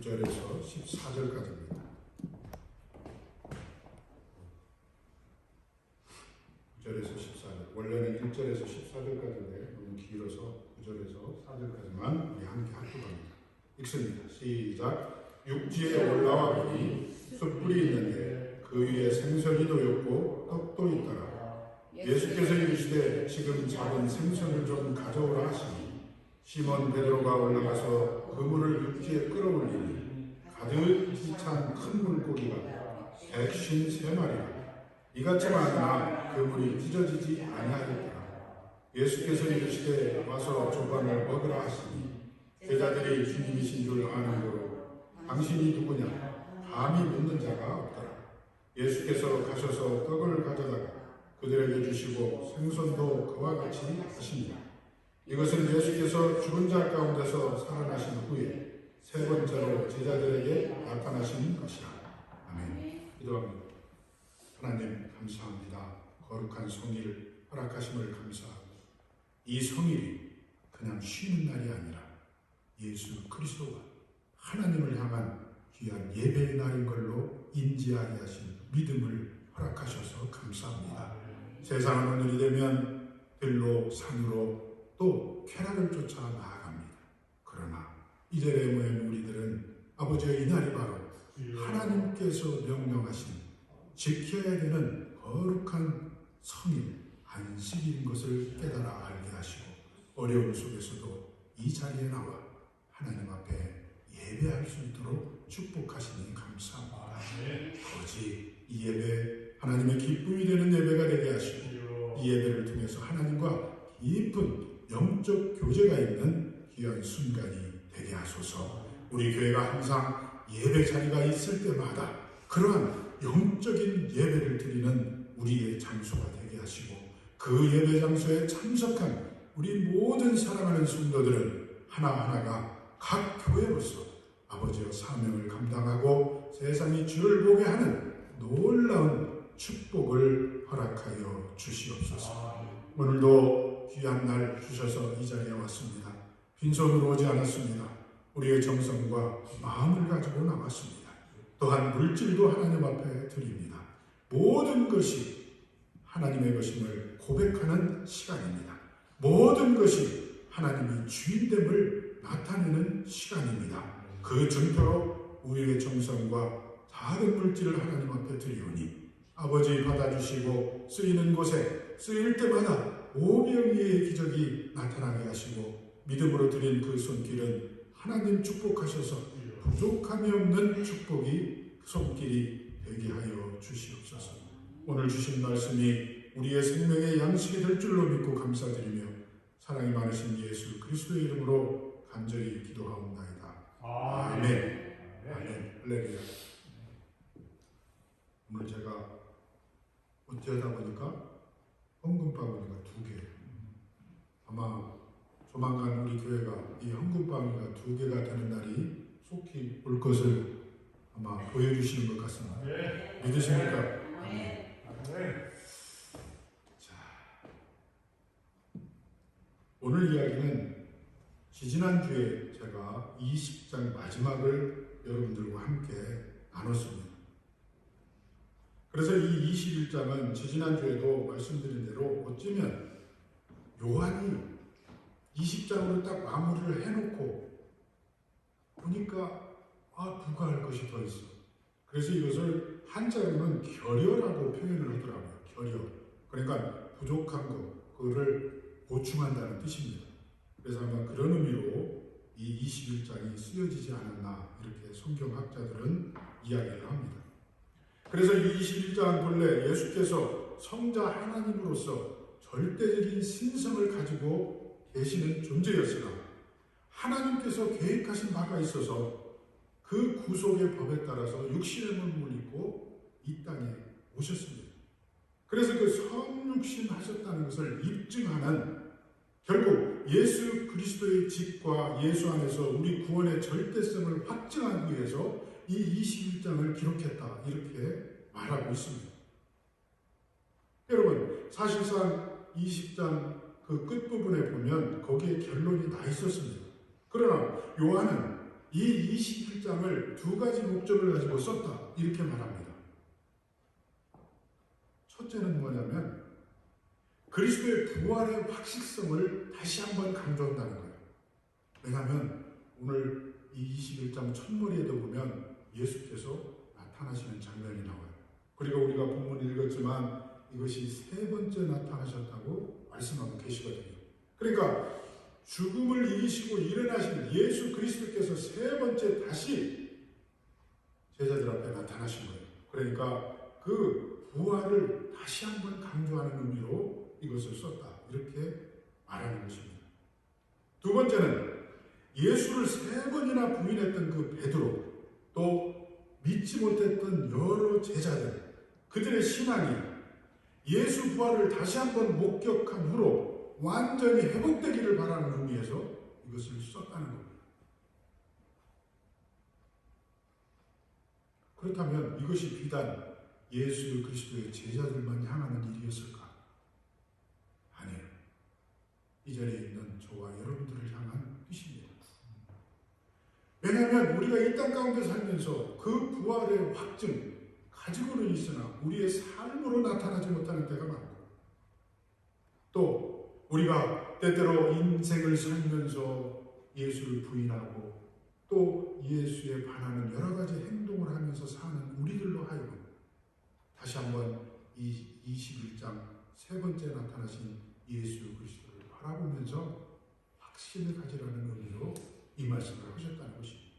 9절에서 14절까지입니다. 9절에서 14절. 원래는 1절에서 14절까지인데 너무 길어서 9절에서 4절까지만 우리 함께 합독합니다. 읽습니다. 시작. 육지에 올라와 보니 숯불이 있는데 그 위에 생선이 놓였고 떡도 있더라. 예수께서 이르시되 지금 잡은 생선을 좀 가져오라 하시니 시몬 베드로가 올라가서 그물을 육지에 끌어올리니 가득 차 큰 물고기가 153마리라. 이같이 많으나 그물이 찢어지지 아니하였더라. 예수께서 이르시되 와서 조반을 먹으라 하시니 제자들이 주님이신 줄 아는 고로 당신이 누구냐 감히 묻는 자가 없더라. 예수께서 가셔서 떡을 가져다가 그들에게 주시고 생선도 그와 같이 하시니라. 이것은 예수께서 죽은 자 가운데서 살아나신 후에 세 번째로 제자들에게 나타나신 것이라. 아멘. 기도합니다. 하나님 감사합니다. 거룩한 성일 허락하심을 감사하고 이 성일이 그냥 쉬는 날이 아니라 예수 그리스도가 하나님을 향한 귀한 예배의 날인 걸로 인지하게 하신 믿음을 허락하셔서 감사합니다. 세상은 오늘이 되면 들로 산으로 또 쾌락을 쫓아 나아갑니다. 그러나 이전에 모인 우리들은 아버지의 이날이 바로 하나님께서 명령하신 지켜야 되는 거룩한 성일 안식일인 것을 깨달아 알게 하시고 어려움 속에서도 이 자리에 나와 하나님 앞에 예배할 수 있도록 축복하시니 감사합니다. 아버지 이 예배 하나님의 기쁨이 되는 예배가 되게 하시고 이 예배를 통해서 하나님과 깊은 영적 교제가 있는 귀한 순간이 되게 하소서. 우리 교회가 항상 예배 자리가 있을 때마다 그러한 영적인 예배를 드리는 우리의 장소가 되게 하시고 그 예배 장소에 참석한 우리 모든 사랑하는 성도들은 하나하나가 각 교회로서 아버지의 사명을 감당하고 세상이 주를 보게 하는 놀라운 축복을 허락하여 주시옵소서. 오늘도 귀한 날 주셔서 이 자리에 왔습니다. 빈손으로 오지 않았습니다. 우리의 정성과 마음을 가지고 나왔습니다. 또한 물질도 하나님 앞에 드립니다. 모든 것이 하나님의 것임을 고백하는 시간입니다. 모든 것이 하나님이 주인됨을 나타내는 시간입니다. 그 증표로 우리의 정성과 다른 물질을 하나님 앞에 드리오니 아버지 받아주시고 쓰이는 곳에 쓰일 때마다 오병이의 기적이 나타나게 하시고 믿음으로 드린 그 손길은 하나님 축복하셔서 부족함이 없는 축복이 손길이 되게 하여 주시옵소서. 오늘 주신 말씀이 우리의 생명의 양식이 될 줄로 믿고 감사드리며 사랑이 많으신 예수 그리스도의 이름으로 간절히 기도하옵나이다. 아멘. 아멘. 할렐루야. 오늘 제가 어쩌다 보니까 헌금바구니가 2개. 아마 조만간 우리 교회가 이 헌금바구니가 2개가 되는 날이 속히 올 것을 아마 보여주시는 것 같습니다. 믿으십니까? 자, 오늘 이야기는 지지난주에 제가 20장 마지막을 여러분들과 함께 나눴습니다. 그래서 이 21장은 지지난주에도 말씀드린 대로 어쩌면 요한이 20장으로 딱 마무리를 해놓고 보니까 부과할 것이 더 있어. 그래서 이것을 한자로는 결여라고 표현을 하더라고요. 결여. 그러니까 부족한 것, 그거를 보충한다는 뜻입니다. 그래서 아마 그런 의미로 이 21장이 쓰여지지 않았나 이렇게 성경학자들은 이야기를 합니다. 그래서 이 21장 본래 예수께서 성자 하나님으로서 절대적인 신성을 가지고 계시는 존재였으나 하나님께서 계획하신 바가 있어서 그 구속의 법에 따라서 육신의 몸을 입고 이 땅에 오셨습니다. 그래서 그 성육신 하셨다는 것을 입증하는 결국 예수 그리스도의 직과 예수 안에서 우리 구원의 절대성을 확증하기 위해서 이 21장을 기록했다 이렇게 말하고 있습니다. 여러분 사실상 20장 그 끝부분에 보면 거기에 결론이 나 있었습니다. 그러나 요한은 이 21장을 두 가지 목적을 가지고 썼다 이렇게 말합니다. 첫째는 뭐냐면 그리스도의 부활의 확실성을 다시 한번 강조한다는 거예요. 왜냐하면 오늘 이 21장 첫머리에도 보면 예수께서 나타나시는 장면이 나와요. 그리고 우리가 본문 읽었지만 이것이 세 번째 나타나셨다고 말씀하고 계시거든요. 그러니까 죽음을 이기시고 일어나신 예수 그리스도께서 세 번째 다시 제자들 앞에 나타나신 거예요. 그러니까 그 부활을 다시 한번 강조하는 의미로 이것을 썼다 이렇게 말하는 것입니다. 두 번째는 예수를 세 번이나 부인했던 그 베드로, 또 믿지 못했던 여러 제자들, 그들의 신앙이 예수 부활을 다시 한번 목격한 후로 완전히 회복되기를 바라는 의미에서 이것을 썼다는 겁니다. 그렇다면 이것이 비단 예수 그리스도의 제자들만 향하는 일이었을까? 아니에요. 이 자리에 있는 저와 여러분들을 향한 뜻입니다. 왜냐하면 우리가 이 땅 가운데 살면서 그 부활의 확증 가지고는 있으나 우리의 삶으로 나타나지 못하는 때가 많고, 또 우리가 때때로 인생을 살면서 예수를 부인하고 또 예수에 반하는 여러 가지 행동을 하면서 사는 우리들로 하여금 다시 한번 이 21장 세 번째 나타나신 예수 그리스도를 바라보면서 확신을 가지라는 의미로 이 말씀을 하셨다는 것입니다.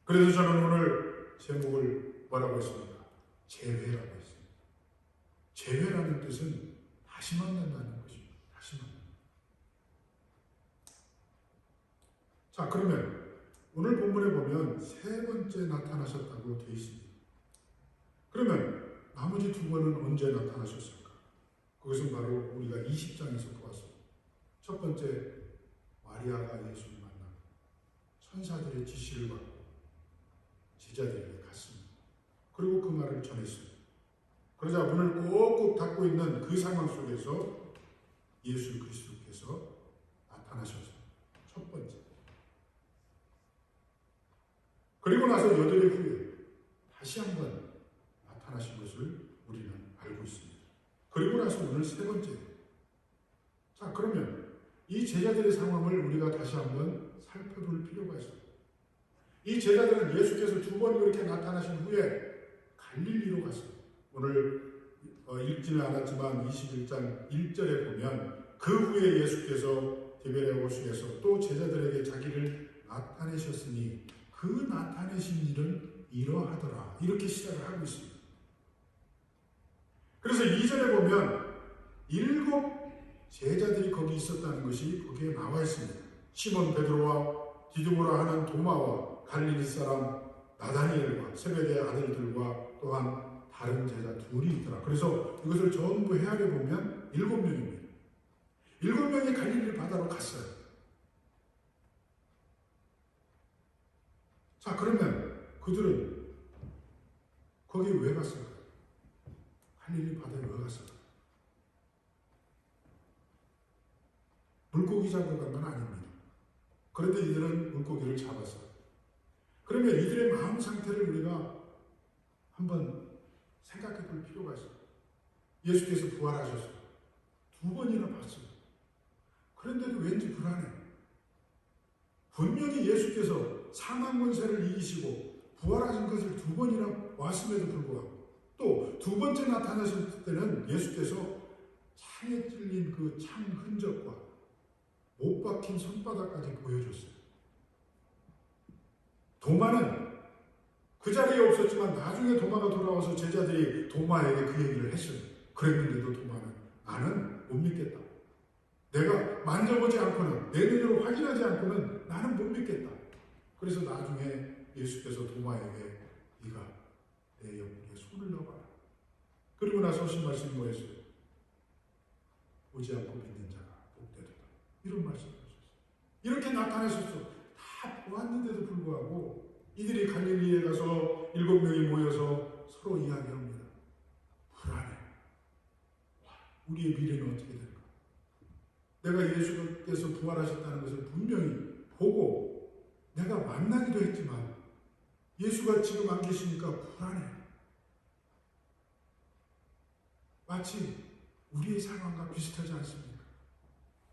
그래서 저는 오늘 제목을 뭐라고 했습니까? 재회라고 했습니다. 재회라는 뜻은 다시 만난다는 것입니다. 다시 만난다. 자, 그러면 오늘 본문에 보면 세 번째 나타나셨다고 되어 있습니다. 그러면 나머지 두 번은 언제 나타나셨을까? 그것은 바로 우리가 20장에서 보았습니다. 첫 번째, 마리아가 예수를 만나고 천사들의 지시를 받고 제자들에게 갔습니다. 그리고 그 말을 전했습니다. 그러자 문을 꼭꼭 닫고 있는 그 상황 속에서 예수 그리스도께서 나타나셨습니다. 첫 번째. 그리고 나서 8일 후에 다시 한번 나타나신 것을 우리는 알고 있습니다. 그리고 나서 오늘 세 번째. 자, 그러면 이 제자들의 상황을 우리가 다시 한번 살펴볼 필요가 있습니다. 이 제자들은 예수께서 두 번 그렇게 나타나신 후에 갈릴리로 갔습니다. 오늘 읽지는 않았지만 21장 1절에 보면 그 후에 예수께서 디베레 호수에서 또 제자들에게 자기를 나타내셨으니 그 나타내신 일은 이러하더라. 이렇게 시작을 하고 있습니다. 그래서 2절에 보면 7 제자들이 거기 있었다는 것이 거기에 나와 있습니다. 시몬 베드로와 디두모라 하는 도마와 갈릴리 사람 나다니엘과 세베대의 아들들과 또한 다른 제자 둘이 있더라. 그래서 이것을 전부 헤아려 보면 7명입니다. 7명이 갈릴리 바다로 갔어요. 자, 그러면 그들은 거기 왜 갔을까요? 갈릴리 바다에 왜 갔을까요? 물고기 잡으러 간 건 아닙니다. 그런데 이들은 물고기를 잡았어요. 그러면 이들의 마음 상태를 우리가 한번 생각해 볼 필요가 있어요. 예수께서 부활하셨어요. 2번이나 봤어요. 그런데도 왠지 불안해. 분명히 예수께서 사망 권세를 이기시고 부활하신 것을 2번이나 왔음에도 불구하고 또 2번째 나타나실 때는 예수께서 창에 찔린 그 창 흔적과 못 박힌 손바닥까지 보여줬어요. 도마는 그 자리에 없었지만 나중에 도마가 돌아와서 제자들이 도마에게 그 얘기를 했어요. 그랬는데도 도마는 나는 못 믿겠다. 내가 만져보지 않고는 내 눈으로 확인하지 않고는 나는 못 믿겠다. 그래서 나중에 예수께서 도마에게 네가 내 옆구리에 손을 넣어봐라. 그리고 나서 하신 말씀이 뭐였어요? 보지 않고 믿는 자가 복되도다. 이런 말씀을 하셨어요. 이렇게 나타내셨어. 다 보았는데도 불구하고 이들이 갈릴리에 가서 7명이 모여서 서로 이야기합니다. 불안해. 우리의 미래는 어떻게 될까? 내가 예수께서 부활하셨다는 것을 분명히 보고 내 내가 만나기도 했지만 예수가 지금 안 계시니까 불안해. 마치 우리의 상황과 비슷하지 않습니까?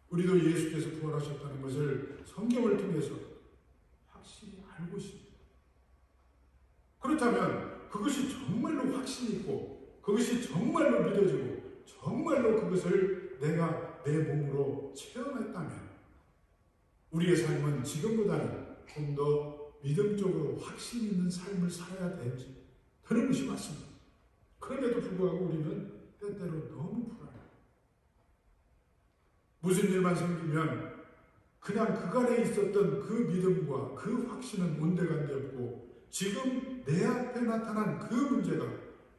우리도 예수께서 부활하셨다는 것을 성경을 통해서 확실히 알고 있습니다. 그렇다면 그것이 정말로 확신이 있고 그것이 정말로 믿어지고 정말로 그것을 내가 내 몸으로 체험했다면 우리의 삶은 지금보다는 좀 더 믿음적으로 확신 있는 삶을 살아야 되는 것이 맞습니다. 그럼에도 불구하고 우리는 때때로 너무 불안해요. 무슨 일만 생기면 그냥 그간에 있었던 그 믿음과 그 확신은 온데간데 없고 지금 내 앞에 나타난 그 문제가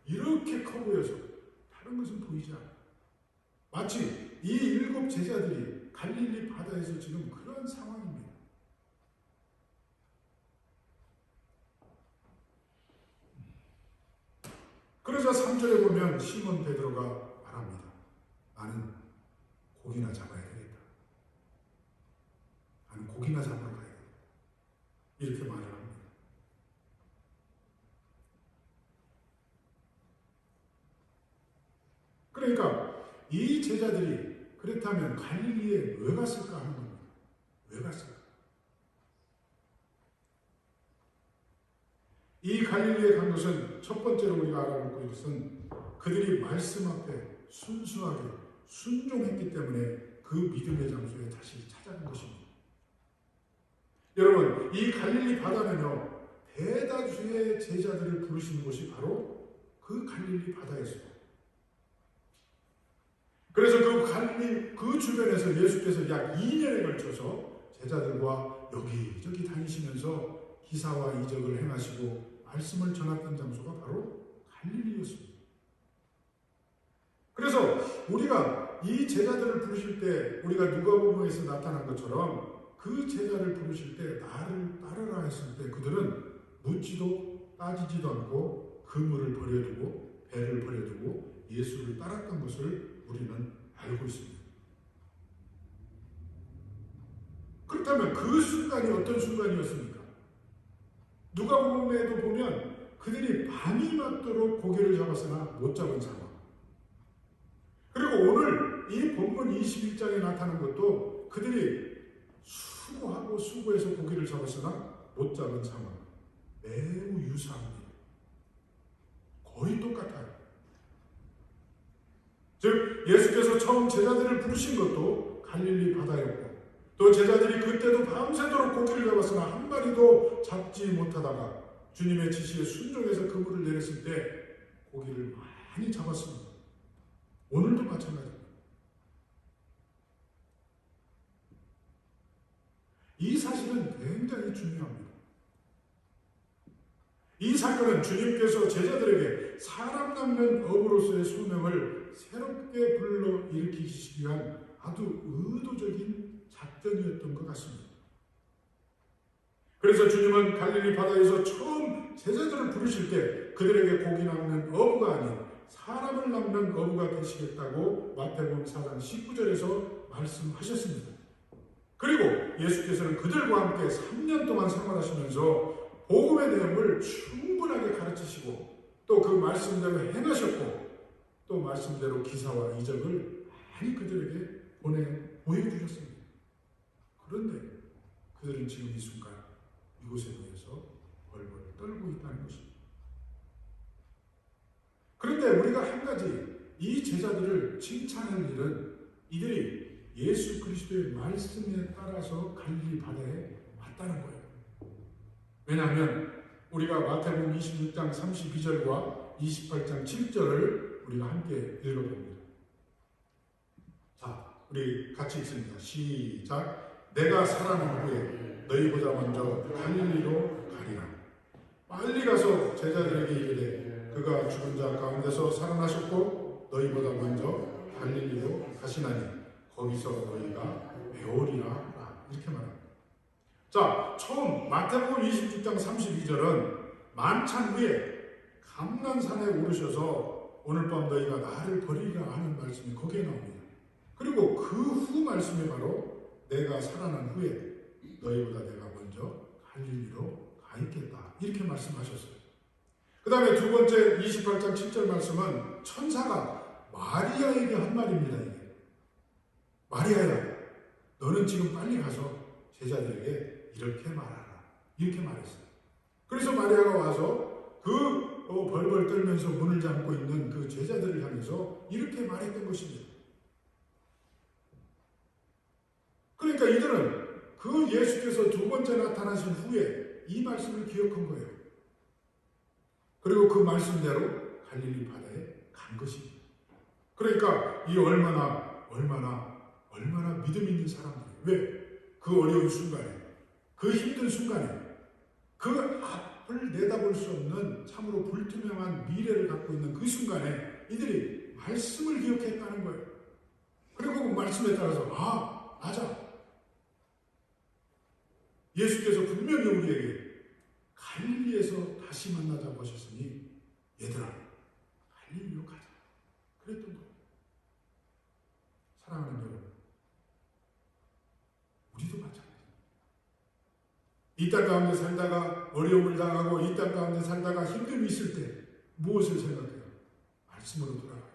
이렇게 커 보여서 다른 것은 보이지 않아요. 마치 이 7 제자들이 갈릴리 바다에서 지금 그런 상황입니다. 그러자 3절에 보면 시몬 베드로가 말합니다. 나는 고기나 잡아야 되겠다. 나는 고기나 잡으러 가야겠다. 이렇게 말을 합니다. 그러니까 이 제자들이 그렇다면 갈릴리에 왜 갔을까 하는 겁니다. 왜 갔을까? 이 갈릴리에 간 것은 첫 번째로 우리가 알아볼 것은 그들이 말씀 앞에 순수하게 순종했기 때문에 그 믿음의 장소에 다시 찾아간 것입니다. 여러분, 이 갈릴리 바다는요, 대다수의 제자들을 부르시는 곳이 바로 그 갈릴리 바다였습니다. 그래서 그 갈릴리 그 주변에서 예수께서 약 2년에 걸쳐서 제자들과 여기저기 다니시면서 기사와 이적을 행하시고 말씀을 전했던 장소가 바로 갈릴리였습니다. 그래서 우리가 이 제자들을 부르실 때 우리가 누가복음에서 나타난 것처럼 그 제자를 부르실 때 나를 따르라 했을 때 그들은 묻지도 따지지도 않고 그물을 버려두고 배를 버려두고 예수를 따랐던 것을 우리는 알고 있습니다. 그렇다면 그 순간이 어떤 순간이었습니까? 누가복음에도 보면 그들이 밤이 맞도록 고기를 잡았으나 못 잡은 상황. 그리고 오늘 이 본문 21장에 나타난 것도 그들이 수고하고 수고해서 고기를 잡았으나 못 잡은 상황. 매우 유사합니다. 거의 똑같아요. 즉 예수께서 처음 제자들을 부르신 것도 갈릴리 바다였고 또 제자들이 그때도 밤새도록 고기를 잡았으나 한 마리도 잡지 못하다가 주님의 지시에 순종해서 그물을 내렸을 때 고기를 많이 잡았습니다. 오늘도 마찬가지입니다. 이 사실은 굉장히 중요합니다. 이 사건은 주님께서 제자들에게 사람 낚는 어부로서의 소명을 새롭게 불러일으키시기 위한 아주 의도적인 작전이었던 것 같습니다. 그래서 주님은 갈릴리 바다에서 처음 제자들을 부르실 때 그들에게 고기 낚는 어부가 아닌 사람을 낚는 어부가 되시겠다고 마태복음 4장 19절에서 말씀하셨습니다. 그리고 예수께서는 그들과 함께 3년 동안 생활하시면서 복음의 내용을 충분하게 가르치시고 또 그 말씀대로 행하셨고 또 말씀대로 기사와 이적을 많이 그들에게 보여주셨습니다. 그런데 그들은 지금 이 순간 이곳에 대해서 벌벌 떨고 있다는 것입니다. 그런데 우리가 한 가지 이 제자들을 칭찬할 일은 이들이 예수 그리스도의 말씀에 따라서 갈릴리 바다에 왔다는 거예요. 왜냐하면 우리가 마태복음 26장 32절과 28장 7절을 우리가 함께 읽어봅니다. 자, 우리 같이 읽습니다. 시작. 내가 살아난 후에 너희보다 먼저 갈릴리로 가리라. 빨리 가서 제자들에게 이르되 그가 죽은 자 가운데서 살아나셨고 너희보다 먼저 갈릴리로 가시나니 거기서 너희가 배우리라. 이렇게 말합니다. 자, 처음 마태복음 26장 32절은 만찬 후에 감난산에 오르셔서 오늘 밤 너희가 나를 버리리라 하는 말씀이 거기에 나옵니다. 그리고 그 후 말씀이 바로 내가 살아난 후에 너희보다 내가 먼저 갈릴리로 가 있겠다. 이렇게 말씀하셨어요. 그 다음에 두 번째 28장 7절 말씀은 천사가 마리아에게 한 말입니다. 이게. 마리아야, 너는 지금 빨리 가서 제자들에게 이렇게 말하라. 이렇게 말했어요. 그래서 마리아가 와서 그 벌벌 떨면서 문을 잠고 있는 그 제자들을 향해서 이렇게 말했던 것입니다. 그러니까 이들은 그 예수께서 두 번째 나타나신 후에 이 말씀을 기억한 거예요. 그리고 그 말씀대로 갈릴리 바다에 간 것입니다. 그러니까 이 얼마나 믿음 있는 사람들이, 왜? 그 어려운 순간에, 그 힘든 순간에, 그 앞을 내다볼 수 없는 참으로 불투명한 미래를 갖고 있는 그 순간에 이들이 말씀을 기억했다는 거예요. 그리고 그 말씀에 따라서 맞아. 예수께서 분명히 우리에게 갈릴리에서 다시 만나자 보셨으니 얘들아 갈릴리로 가자. 그랬던 거예요. 사랑하는 여러분, 우리도 마찬가지입니다. 이 땅 가운데 살다가 어려움을 당하고 이 땅 가운데 살다가 힘듦이 있을 때 무엇을 생각해요? 말씀으로 돌아가요.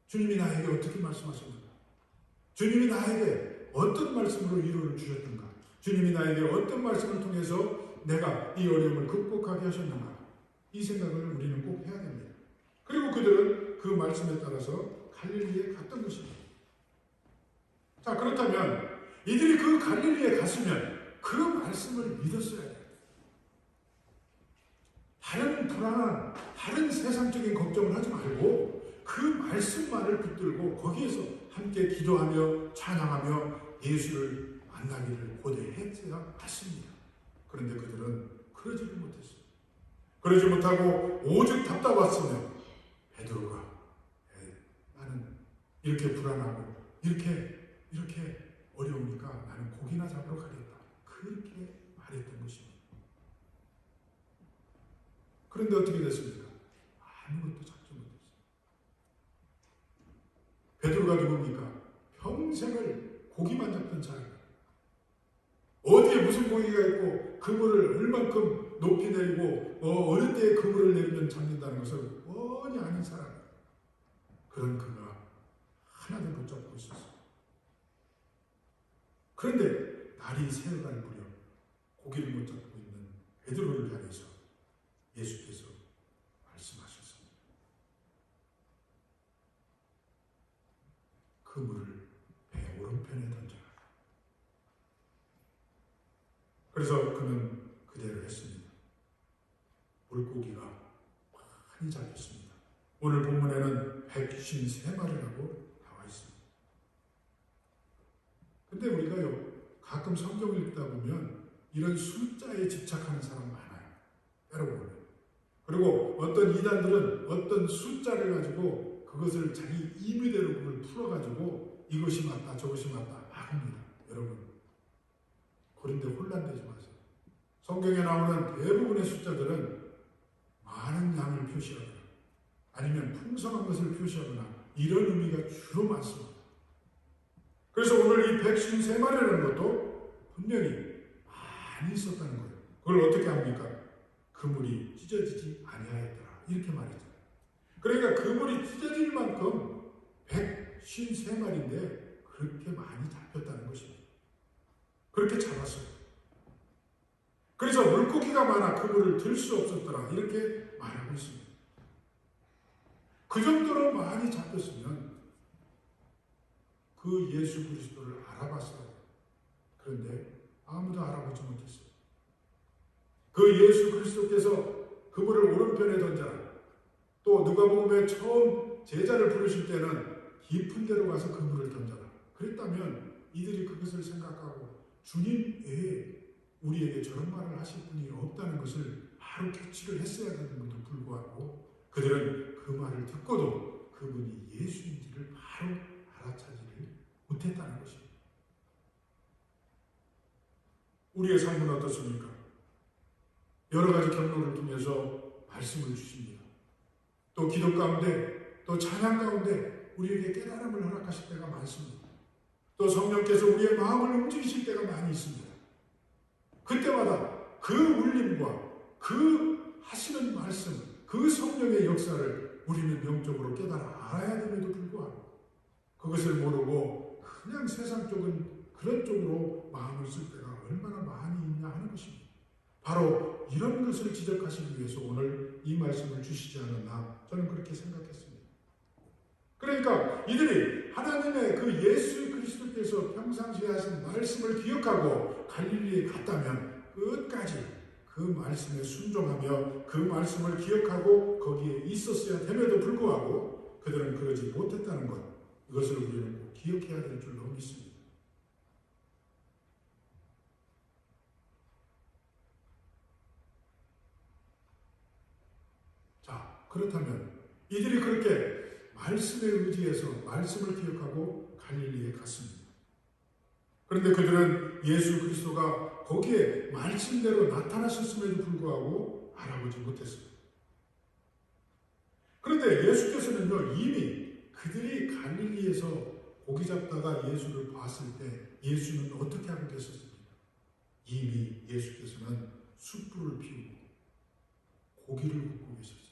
주님이 나에게 어떻게 말씀하셨는가? 주님이 나에게 어떤 말씀으로 위로를 주셨던가? 주님이 나에게 어떤 말씀을 통해서 내가 이 어려움을 극복하게 하셨는가? 이 생각을 우리는 꼭 해야 됩니다. 그리고 그들은 그 말씀에 따라서 갈릴리에 갔던 것입니다. 자, 그렇다면 이들이 그 갈릴리에 갔으면 그 말씀을 믿었어야 돼요. 다른 불안한, 다른 세상적인 걱정을 하지 말고 그 말씀만을 붙들고 거기에서 함께 기도하며 찬양하며 예수를 만나기를 고대했어야 맞습니다. 그런데 그들은 그러지를 못했어요. 그러지 못하고 오죽 답답했으면 베드로가 나는 이렇게 불안하고 이렇게 어려우니까 나는 고기나 잡으러 가겠다. 그렇게 말했던 것입니다. 그런데 어떻게 됐습니까? 아무것도 잡지 못했어요. 베드로가 누굽니까? 평생을 고기만 잡던 자예요. 어디에 무슨 고기가 있고 그물을 얼만큼 높이 내리고 어느 때에 그물을 내리면 잡는다는 것을 뻔히 아는 사람이에요. 그런 그가 하나도 못 잡고 있었어요. 그런데 날이 새어갈 무렵 고기를 못 잡고 있는 베드로를 향해서 예수께서 말씀하셨습니다. 그물을 배 오른편에 던져라. 그래서 그는 그대로 했습니다. 물고기가 많이 잡혔습니다. 오늘 본문에는 153마리라고 나와 있습니다. 근데 우리가요, 가끔 성경을 읽다 보면 이런 숫자에 집착하는 사람 많아요. 여러분. 그리고 어떤 이단들은 어떤 숫자를 가지고 그것을 자기 임의대로 그걸 풀어가지고 이것이 맞다 저것이 맞다 막 합니다. 여러분, 그런데 혼란되지 마세요. 성경에 나오는 대부분의 숫자들은 많은 양을 표시하거나 아니면 풍성한 것을 표시하거나 이런 의미가 주로 많습니다. 그래서 오늘 이 153마리라는 것도 분명히 많이 있었다는 거예요. 그걸 어떻게 합니까? 그물이 찢어지지 아니하였더라. 이렇게 말했잖아요. 그러니까 그물이 찢어질 만큼 153마리인데 그렇게 많이 잡혔다는 것입니다. 그렇게 잡았어요. 그래서 물고기가 많아 그물을 들 수 없었더라. 이렇게 말하고 있습니다. 그 정도로 많이 잡혔으면 그 예수 그리스도를 알아봤어요. 그런데 아무도 알아보지 못했어요. 그 예수 그리스도께서 그물을 오른편에 던져라. 또 누가복음에 처음 제자를 부르실 때는 깊은 데로 가서 그물을 던져라. 그랬다면 이들이 그것을 생각하고 주님 외에 우리에게 저런 말을 하실 분이 없다는 것을 바로 캐치를 했어야 되는데도 불구하고 그들은 그 말을 듣고도 그분이 예수인지를 바로 알아차지를 못했다는 것입니다. 우리의 삶은 어떻습니까? 여러 가지 경로를 통해서 말씀을 주십니다. 또 기도 가운데 또 찬양 가운데 우리에게 깨달음을 허락하실 때가 많습니다. 또 성령께서 우리의 마음을 움직이실 때가 많이 있습니다. 그때마다 그 울림과 그 하시는 말씀, 그 성령의 역사를 우리는 영적으로 깨달아 알아야 됨에도 불구하고 그것을 모르고 그냥 세상 쪽은 그런 쪽으로 마음을 쓸 때가 얼마나 많이 있냐 하는 것입니다. 바로 이런 것을 지적하시기 위해서 오늘 이 말씀을 주시지 않았나 저는 그렇게 생각했습니다. 그러니까 이들이 하나님의 그 예수 그리스도께서 평상시에 하신 말씀을 기억하고 갈릴리에 갔다면 끝까지 그 말씀에 순종하며 그 말씀을 기억하고 거기에 있었어야 됨에도 불구하고 그들은 그러지 못했다는 것, 이것을 우리는 꼭 기억해야 될 줄로 믿습니다. 자, 그렇다면 이들이 그렇게 말씀에 의지해서 말씀을 기억하고 갈릴리에 갔습니다. 그런데 그들은 예수 그리스도가 거기에 말씀대로 나타나셨음에도 불구하고 알아보지 못했습니다. 그런데 예수께서는요, 이미 그들이 갈릴리에서 고기 잡다가 예수를 봤을 때 예수는 어떻게 하고 계셨습니까? 이미 예수께서는 숯불을 피우고 고기를 굽고 계셨어요.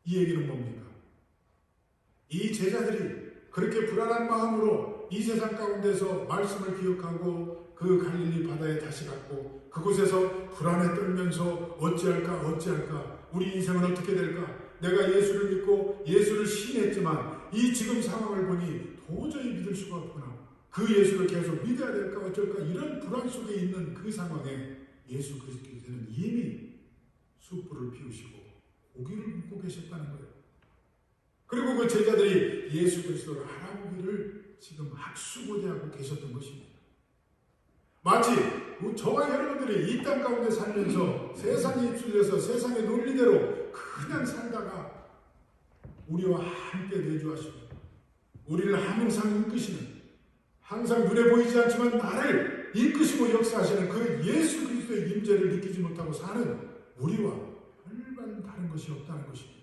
이 얘기는 뭡니까? 이 제자들이 그렇게 불안한 마음으로 이 세상 가운데서 말씀을 기억하고 그 갈릴리 바다에 다시 갔고 그곳에서 불안에 떨면서 어찌할까 우리 인생은 어떻게 될까? 내가 예수를 믿고 예수를 신했지만 이 지금 상황을 보니 도저히 믿을 수가 없구나. 그 예수를 계속 믿어야 될까 어쩔까 이런 불안 속에 있는 그 상황에 예수 그리스도께서는 이미 숯불을 피우시고 고기를 굽고 계셨다는 거예요. 그리고 그 제자들이 예수 그리스도를 알아보기를 지금 학수고대하고 계셨던 것입니다. 마치 저와 여러분들이 이 땅 가운데 살면서 세상에 휩쓸려서 세상의 논리대로 그냥 살다가 우리와 함께 내주하시고 우리를 항상 이끄시는, 항상 눈에 보이지 않지만 나를 이끄시고 역사하시는 그 예수 그리스도의 임재를 느끼지 못하고 사는 우리와 별반 다른 것이 없다는 것입니다.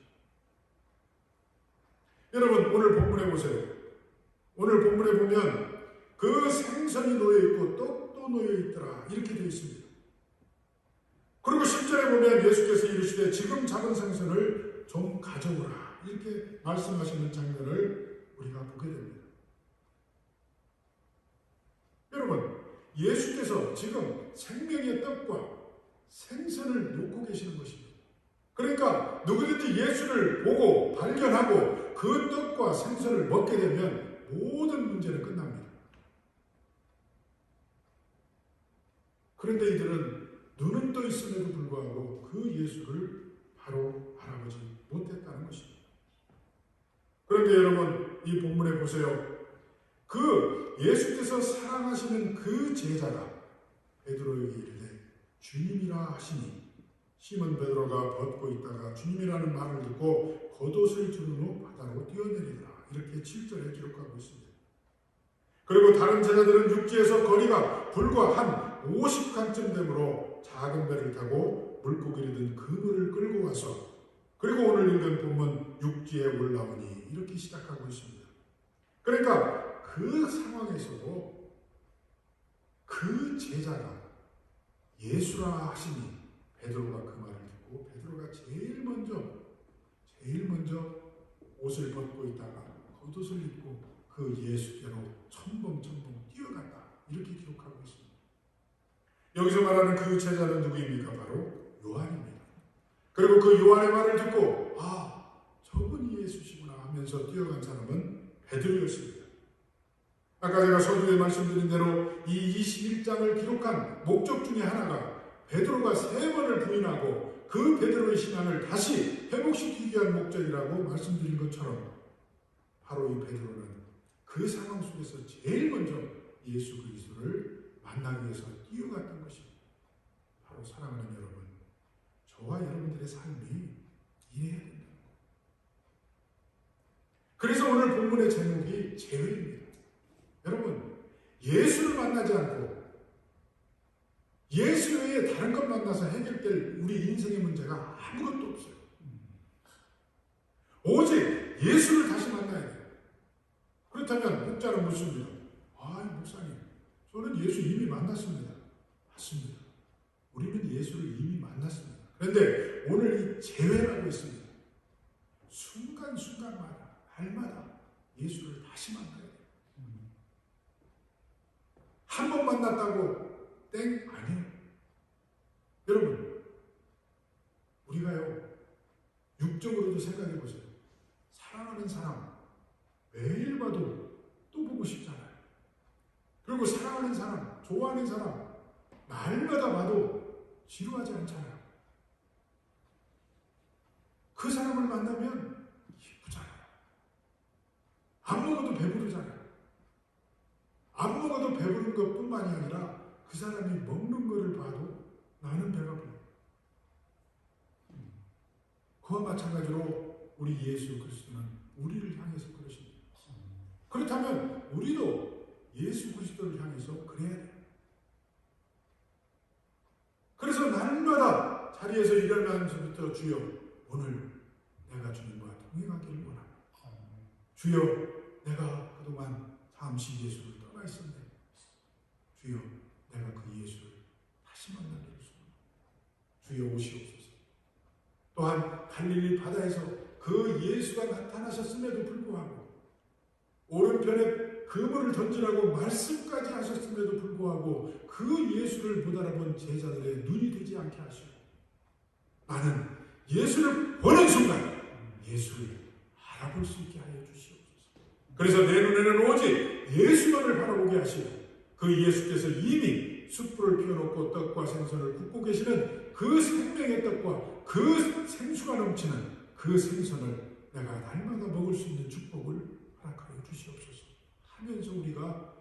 여러분, 오늘 본문에 보세요. 오늘 본문에 보면 그 생선이 놓여있고 떡도 놓여있더라 이렇게 되어 있습니다. 그리고 10절에 보면 예수께서 이르시되 지금 잡은 생선을 좀 가져오라 이렇게 말씀하시는 장면을 우리가 보게 됩니다. 여러분, 예수께서 지금 생명의 떡과 생선을 놓고 계시는 것입니다. 그러니까 누구든지 예수를 보고 발견하고 그 떡과 생선을 먹게 되면 모든 문제는 끝납니다. 그런데 이들은 눈은 떠 있음에도 불구하고 그 예수를 바로 알아보지 못했다는 것입니다. 그런데 여러분, 이 본문에 보세요. 그 예수께서 사랑하시는 그 제자가 베드로에게 이르되 주님이라 하시니 시몬 베드로가 벗고 있다가 주님이라는 말을 듣고 겉옷을 두른 후 바다로 뛰어내리더라. 이렇게 7절에 기록하고 있습니다. 그리고 다른 제자들은 육지에서 거리가 불과 한 50칸쯤 되므로 작은 배를 타고 물고기를 든 그물을 끌고 와서 그리고 오늘 읽은 본문 육지에 올라오니 이렇게 시작하고 있습니다. 그러니까 그 상황에서도 그 제자가 예수라 하시니 베드로가 그 말을 듣고 베드로가 제일 먼저 옷을 벗고 있다가 겉옷을 입고 그 예수께로 첨벙첨벙 뛰어갔다 이렇게 기록하고 있습니다. 여기서 말하는 그 제자는 누구입니까? 바로 요한입니다. 그리고 그 요한의 말을 듣고 저분이 예수시구나 하면서 뛰어간 사람은 베드로였습니다. 아까 제가 서두에 말씀드린 대로 이 21장을 기록한 목적 중에 하나가 베드로가 3번을 부인하고 그 베드로의 신앙을 다시 회복시키기 위한 목적이라고 말씀드린 것처럼 바로 이 베드로는 그 상황 속에서 제일 먼저 예수 그리스도를 만나기 위해서 뛰어갔던 것입니다. 바로 사랑하는 여러분, 저와 여러분들의 삶이 이래야 됩니다. 그래서 오늘 본문의 제목이 재회입니다. 여러분, 예수를 만나지 않고 예수 외에 다른 것 만나서 해결될 우리 인생의 문제가 아무것도 없어요. 오직 예수를 다시 만나야 돼요. 그렇다면 목자는 묻습니다. 목사님, 저는 예수 이미 만났습니다. 맞습니다. 우리는 예수를 이미 만났습니다. 그런데 오늘 이 재회라고 했습니다. 순간순간마다, 날마다 예수를 다시 만나야 돼요. 한 번 만났다고 땡? 아니에요. 여러분, 우리가요, 육적으로도 생각해 보세요. 사랑하는 사람, 매일 봐도 또 보고 싶잖아요. 그리고 사랑하는 사람, 좋아하는 사람, 날마다 봐도 지루하지 않잖아요. 그 사람을 만나면 기쁘잖아요. 안 먹어도 배부르잖아요. 안 먹어도 배부른 것뿐만이 아니라 그 사람이 먹는 것을 봐도 나는 배가 불러. 그와 마찬가지로 우리 예수 그리스도는 우리를 향해서 그러십니다. 그렇다면 우리도 예수 그리스도를 향해서 그래야 돼요. 그래서 날마다 자리에서 일어나면서부터 주여 오늘 내가 주님과 동행하기를 원합니다. 주여 내가 그동안 잠시 예수를 떠나 있었네. 주여 내가 그 예수를 다시 만나기를 소원합니다. 주여 오시옵소서. 또한 갈릴리 바다에서 그 예수가 나타나셨음에도 불구하고 오른편에 그물을 던지라고 말씀까지 하셨음에도 불구하고 그 예수를 못 알아본 제자들의 눈이 되지 않게 하시고 나는 예수를 보는 순간 예수를 알아볼 수 있게 하여 주시옵소서. 그래서 내 눈에는 오직 예수만을 바라보게 하시고 그 예수께서 이미 숯불을 피워놓고 떡과 생선을 굽고 계시는 그 생명의 떡과 그 생수가 넘치는 그 생선을 내가 날마다 먹을 수 있는 축복을 허락하여 주시옵소서 하면서 우리가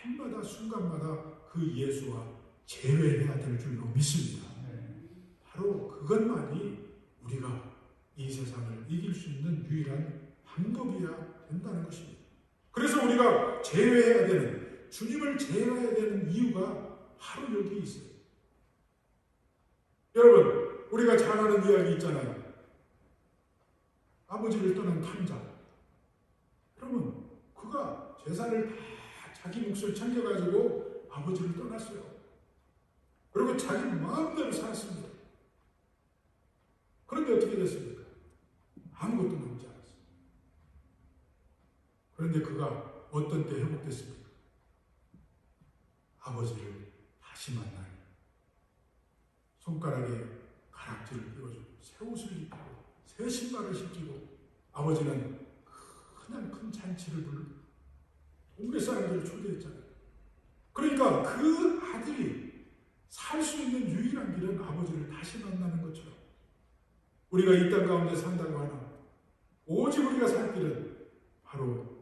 날마다 순간마다 그 예수와 재회해야 될 줄로 믿습니다. 바로 그것만이 우리가 이 세상을 이길 수 있는 유일한 방법이야 된다는 것입니다. 그래서 우리가 재회해야 되는, 주님을 재회해야 되는 이유가 바로 여기 있어요. 여러분, 우리가 잘 아는 이야기 있잖아요. 아버지를 떠난 탐자. 여러분, 그가 재산을 다 자기 몫을 챙겨가지고 아버지를 떠났어요. 그리고 자기 마음대로 살았습니다. 그런데 어떻게 됐습니까? 아무것도 남지 않았어요. 그런데 그가 어떤 때 회복됐습니까? 아버지를 다시 만나니 손가락에 가락지를 끼워주고 새 옷을 입히고 새 신발을 신기고 아버지는 그냥 큰 잔치를 부르고 동네 사람들을 초대했잖아요. 그러니까 그 아들이 살 수 있는 유일한 길은 아버지를 다시 만나는 것처럼 우리가 이 땅 가운데 산다고 하나 오직 우리가 살 길은 바로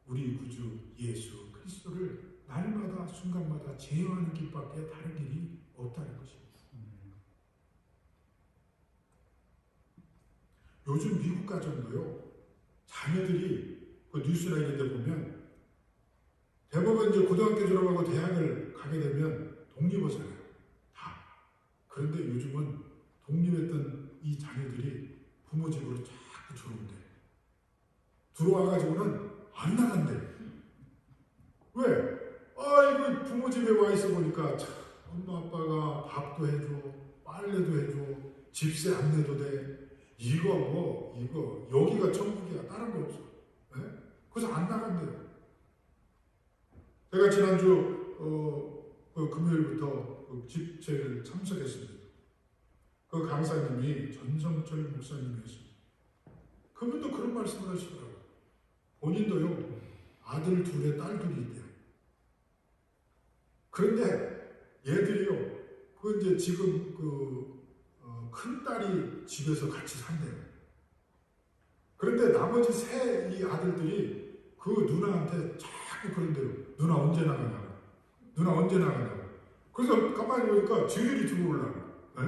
우리 구주 예수 그리스도를 날마다 순간마다 제어하는 길밖에 다른 길이 없다는 것입니다. 요즘 미국 가정도요, 자녀들이 그 뉴스나 이런 데 보면 대부분 이제 고등학교 졸업하고 대학을 가게 되면 독립하잖아요. 다. 그런데 요즘은 독립했던 이 자녀들이 부모 집으로 자꾸 들어온대. 들어와가지고는 안 나간대. 왜? 이거 부모 집에 와 있어 보니까 참 엄마 아빠가 밥도 해줘, 빨래도 해줘, 집세 안 내도 돼. 이거 여기가 천국이야. 다른 거 없어. 네? 그래서 안 나간대요. 제가 지난주 그 금요일부터 그 집회를 참석했습니다. 그 강사님이 전성철 목사님이었습니다. 그분도 그런 말씀을 하시더라고요. 본인도요, 아들 둘에 딸 둘이 있대요. 그런데 얘들이요, 그 이제 지금 큰 딸이 집에서 같이 산대요. 그런데 나머지 세 이 아들들이 그 누나한테 자꾸 그런대요. 누나 언제 나가냐고. 누나 언제 나가냐고. 그래서 가만히 보니까 쥐들이 들어오려고. 네?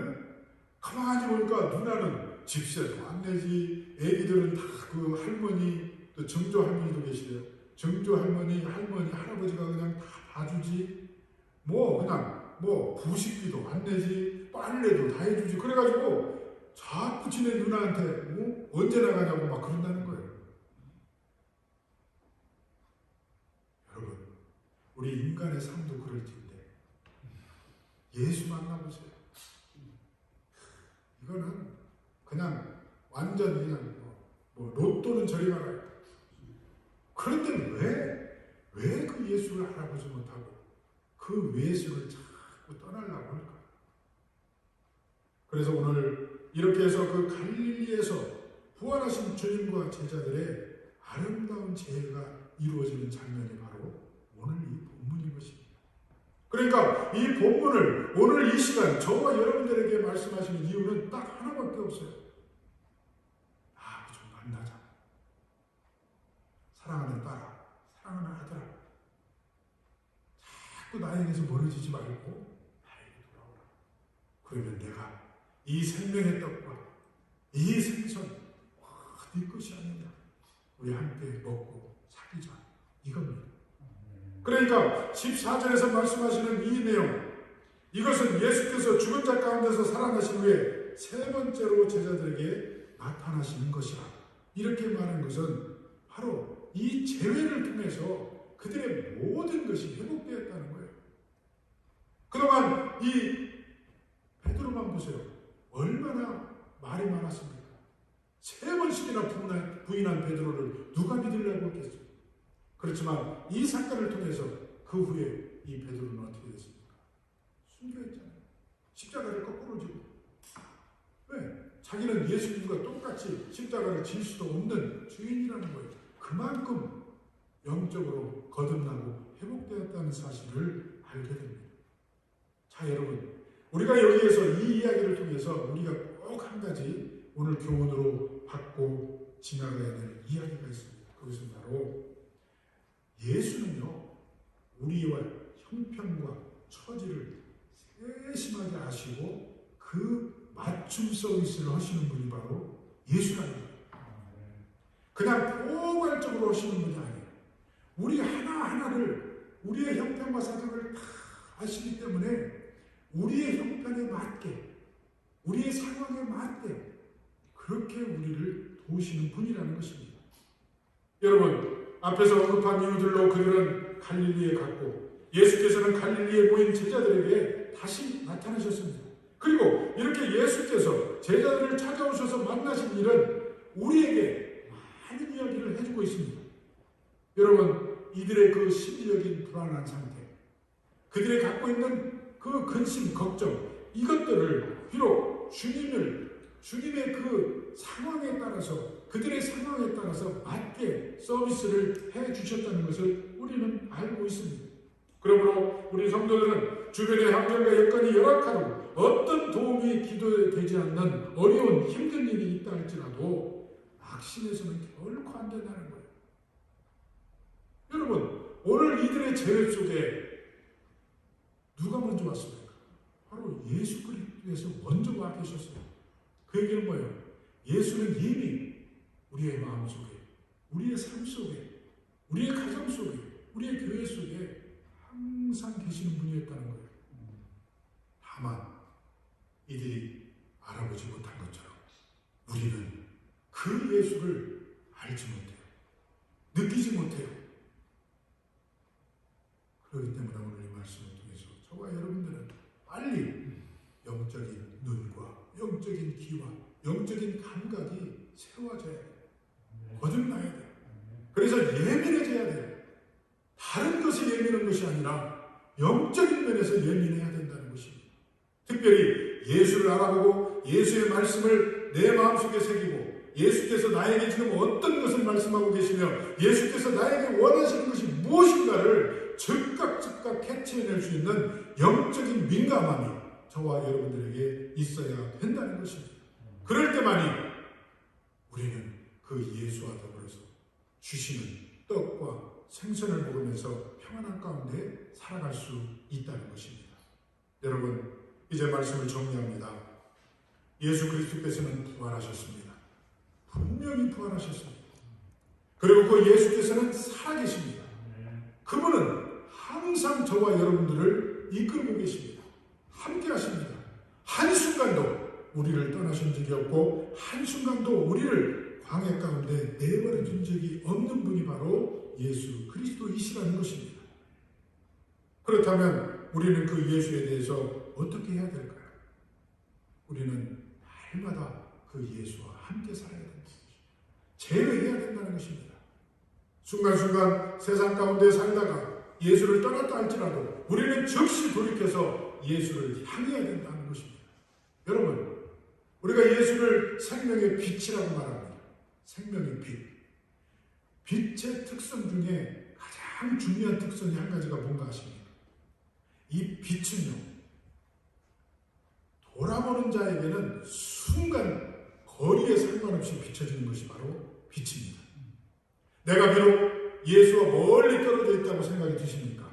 가만히 보니까 누나는 집세도 안 내지. 애기들은 다 그 할머니, 또 정조 할머니도 계시대요. 정조 할머니, 할아버지가 그냥 다 봐주지. 그냥 부식비도 안 내지. 빨래도 다 해주지. 그래가지고 자꾸 지네 누나한테 언제 나가냐고 막 그런다는 거예요. 인간의 삶도 그럴 텐데 예수 만나보세요. 이거는 그냥 완전 그냥 뭐 로또는 저리 가라. 그런데 왜 그 예수를 알아보지 못하고 그 예수를 자꾸 떠나려고 할까? 그래서 오늘 이렇게 해서 그 갈릴리에서 부활하신 주님과 제자들의 아름다운 재회가 이루어지는 장면이 바로 오늘 이 본문인 것입니다. 그러니까 이 본문을 오늘 이 시간 저와 여러분들에게 말씀하시는 이유는 딱 하나밖에 없어요. 좀 만나자. 사랑하는 딸아, 사랑하는 아들아, 자꾸 나에게서 멀어지지 말고 나에게 돌아오라. 그러면 내가 이 생명의 떡과 이 생선 네 것이 아니냐. 우리 함께 먹고 사귀자. 이겁니다. 그러니까 14절에서 말씀하시는 이 내용, 이것은 예수께서 죽은 자 가운데서 살아나신 후에 세 번째로 제자들에게 나타나시는 것이라. 이렇게 말한 것은 바로 이 재회를 통해서 그들의 모든 것이 회복되었다는 거예요. 그동안 이 베드로만 보세요. 얼마나 말이 많았습니까? 3번씩이나 부인한 베드로를 누가 믿으려고 했겠어요? 그렇지만 이 사건을 통해서 그 후에 이 베드로는 어떻게 됐습니까? 순교했잖아요. 십자가를 거꾸로 지고. 왜? 자기는 예수님과 똑같이 십자가를 질 수도 없는 주인이라는 거예요. 그만큼 영적으로 거듭나고 회복되었다는 사실을 알게 됩니다. 자, 여러분, 우리가 여기에서 이 이야기를 통해서 우리가 꼭 한 가지 오늘 교훈으로 받고 지나가야 될 이야기가 있습니다. 그것은 바로 예수는요, 우리와 형편과 처지를 세심하게 아시고 그 맞춤 서비스를 하시는 분이 바로 예수라는 거예요. 그냥 포괄적으로 하시는 분이 아니에요. 우리 하나하나를 우리의 형편과 사정을 다 아시기 때문에 우리의 형편에 맞게, 우리의 상황에 맞게 그렇게 우리를 도우시는 분이라는 것입니다. 여러분, 앞에서 언급한 이유들로 그들은 갈릴리에 갔고 예수께서는 갈릴리에 모인 제자들에게 다시 나타나셨습니다. 그리고 이렇게 예수께서 제자들을 찾아오셔서 만나신 일은 우리에게 많은 이야기를 해주고 있습니다. 여러분, 이들의 그 심리적인 불안한 상태, 그들이 갖고 있는 그 근심, 걱정, 이것들을 비록 주님의 그 상황에 따라서, 그들의 상황에 따라서 맞게 서비스를 해 주셨다는 것을 우리는 알고 있습니다. 그러므로 우리 성도들은 주변의 환경과 여건이 열악하고 어떤 도움이 기도되지 않는 어려운 힘든 일이 있다 할지라도 낙심해서는 결코 안 된다는 거예요. 여러분, 오늘 이들의 재회 속에 누가 먼저 왔습니까? 바로 예수 그리스도께서 먼저 와 계셨어요. 그 얘기는 뭐예요? 예수는 이미 우리의 마음 속에, 우리의 삶 속에, 우리의 가정 속에, 우리의 교회 속에 항상 계시는 분이었다는 거예요. 다만 이들이 알아보지 못한 것처럼 우리는 그 예수를 알지 못해요. 느끼지 못해요. 그렇기 때문에 오늘 이 말씀을 통해서 저와 여러분들은 빨리 영적인 눈과 영적인 귀와 영적인 감각이 세워져야 돼요. 거듭나야 돼요. 그래서 예민해져야 돼요. 다른 것에 예민한 것이 아니라 영적인 면에서 예민해야 된다는 것입니다. 특별히 예수를 알아보고 예수의 말씀을 내 마음속에 새기고 예수께서 나에게 지금 어떤 것을 말씀하고 계시며 예수께서 나에게 원하시는 것이 무엇인가를 즉각 캐치해낼 수 있는 영적인 민감함이 저와 여러분들에게 있어야 된다는 것입니다. 그럴 때만이 우리는 그 예수와 더불어서 주시는 떡과 생선을 먹으면서 평안한 가운데 살아갈 수 있다는 것입니다. 여러분, 이제 말씀을 정리합니다. 예수 그리스도께서는 부활하셨습니다. 분명히 부활하셨습니다. 그리고 그 예수께서는 살아계십니다. 그분은 항상 저와 여러분들을 이끌고 계십니다. 함께 하십니다. 한순간도 우리를 떠나신 적이 없고 한순간도 우리를 광야 가운데 내버려 준 적이 없는 분이 바로 예수 그리스도이시라는 것입니다. 그렇다면 우리는 그 예수에 대해서 어떻게 해야 될까요? 우리는 날마다 그 예수와 함께 살아야 된다는 것입니다. 제외해야 된다는 것입니다. 순간순간 세상 가운데 살다가 예수를 떠났다 할지라도 우리는 즉시 돌이켜서 예수를 향해야 된다는 것입니다. 여러분, 우리가 예수를 생명의 빛이라고 말합니다. 생명의 빛. 빛의 특성 중에 가장 중요한 특성이 한 가지가 뭔가 아십니까? 이 빛은요, 돌아보는 자에게는 순간 거리에 상관없이 비춰지는 것이 바로 빛입니다. 내가 비록 예수와 멀리 떨어져 있다고 생각이 드십니까?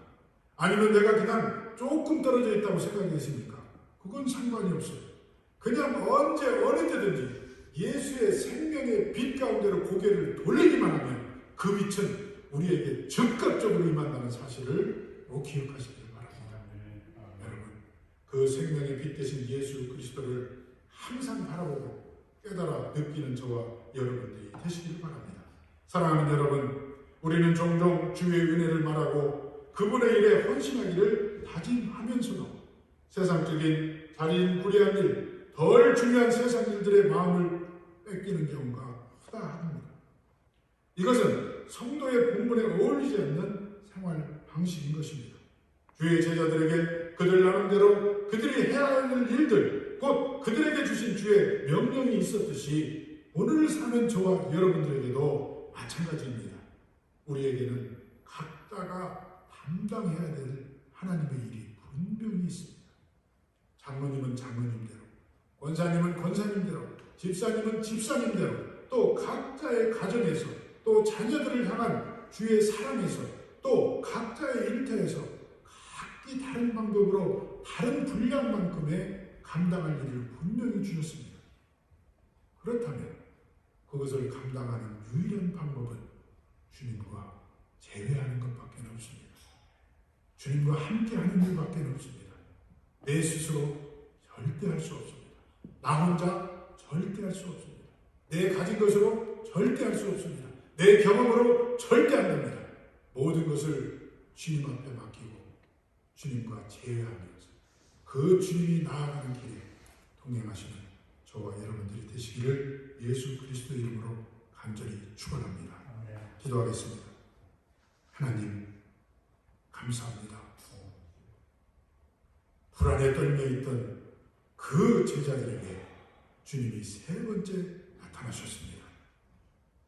아니면 내가 그냥 조금 떨어져 있다고 생각이 드십니까? 그건 상관이 없어요. 그냥 언제 어느 때든지 예수의 생명의 빛 가운데로 고개를 돌리기만 하면 그 빛은 우리에게 즉각적으로 임한다는 사실을 꼭 기억하시길 바랍니다. 여러분, 그 생명의 빛 대신 예수 그리스도를 항상 바라보고 깨달아 느끼는 저와 여러분들이 되시길 바랍니다. 사랑하는 여러분, 우리는 종종 주의 은혜를 말하고 그분의 일에 헌신하기를 다짐하면서도 세상적인 자린구레한 일, 덜 중요한 세상 일들의 마음을 뺏기는 경우가 허다합니다. 이것은 성도의 본분에 어울리지 않는 생활 방식인 것입니다. 주의 제자들에게 그들 나름대로 그들이 해야 할 일들, 곧 그들에게 주신 주의 명령이 있었듯이 오늘 사는 저와 여러분들에게도 마찬가지입니다. 우리에게는 각자가 담당해야 될 하나님의 일이 분명히 있습니다. 장로님은 장로님대로, 권사님은 권사님대로, 집사님은 집사님대로, 또 각자의 가정에서, 또 자녀들을 향한 주의 사랑에서, 또 각자의 일터에서 각기 다른 방법으로 다른 분량만큼의 감당할 일을 분명히 주셨습니다. 그렇다면 그것을 감당하는 유일한 방법은 주님과 제외하는 것밖에 없습니다. 주님과 함께하는 일밖에 없습니다. 내 스스로 절대 할 수 없습니다. 나 혼자 절대 할 수 없습니다. 내 가진 것으로 절대 할 수 없습니다. 내 경험으로 절대 안 됩니다. 모든 것을 주님 앞에 맡기고 주님과 제외하면서 그 주님이 나아가는 길에 동행하시는 저와 여러분들이 되시기를 예수 그리스도 이름으로 간절히 축원합니다. 기도하겠습니다. 하나님, 감사합니다. 불안에 떨며 있던 그 제자들에게 주님이 세 번째 나타나셨습니다.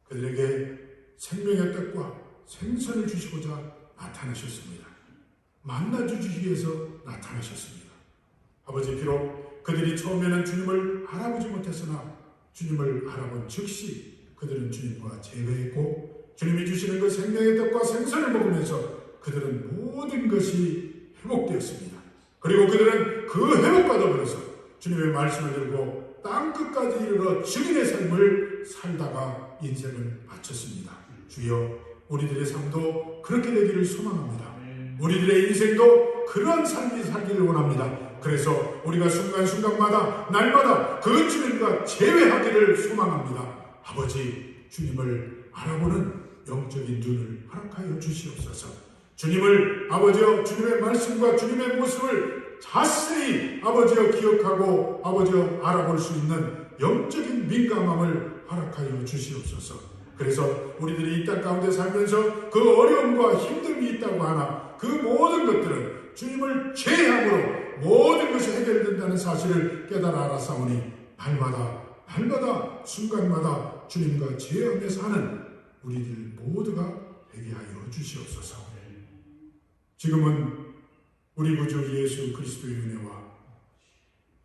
그들에게 생명의 떡과 생선을 주시고자 나타나셨습니다. 만나주시기 위해서 나타나셨습니다. 아버지, 비록 그들이 처음에는 주님을 알아보지 못했으나 주님을 알아본 즉시 그들은 주님과 제외했고 주님이 주시는 그 생명의 떡과 생선을 먹으면서 그들은 모든 것이 회복되었습니다. 그리고 그들은 그 회복받아버려서 주님의 말씀을 들고 땅끝까지 이르러 증인의 삶을 살다가 인생을 마쳤습니다. 주여, 우리들의 삶도 그렇게 되기를 소망합니다. 우리들의 인생도 그런 삶이 살기를 원합니다. 그래서 우리가 순간순간마다 날마다 그 주님과 제외하기를 소망합니다. 아버지, 주님을 알아보는 영적인 눈을 허락하여 주시옵소서. 주님을 아버지여, 주님의 말씀과 주님의 모습을 자세히 아버지여 기억하고 아버지여 알아볼 수 있는 영적인 민감함을 허락하여 주시옵소서. 그래서 우리들이 이 땅 가운데 살면서 그 어려움과 힘듦이 있다고 하나 그 모든 것들은 주님을 제외함으로 모든 것이 해결된다는 사실을 깨달아 알았사오니 날마다 순간마다 주님과 제외하며 사는 우리들 모두가 되게 하여 주시옵소서. 지금은 우리 구주 예수 그리스도의 은혜와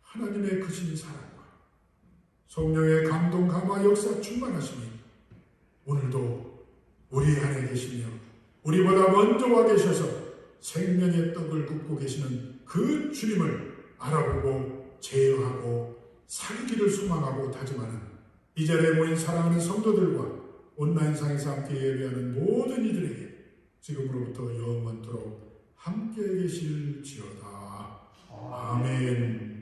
하나님의 크신 사랑과 성령의 감동, 감화, 역사 충만하시니 오늘도 우리 안에 계시며 우리보다 먼저 와 계셔서 생명의 떡을 굽고 계시는 그 주님을 알아보고 제어하고 살기를 소망하고 다짐하는 이 자리에 모인 사랑하는 성도들과 온라인상에서 함께 예배하는 모든 이들에게 지금으로부터 영원토록 함께 계실지어다. 아멘.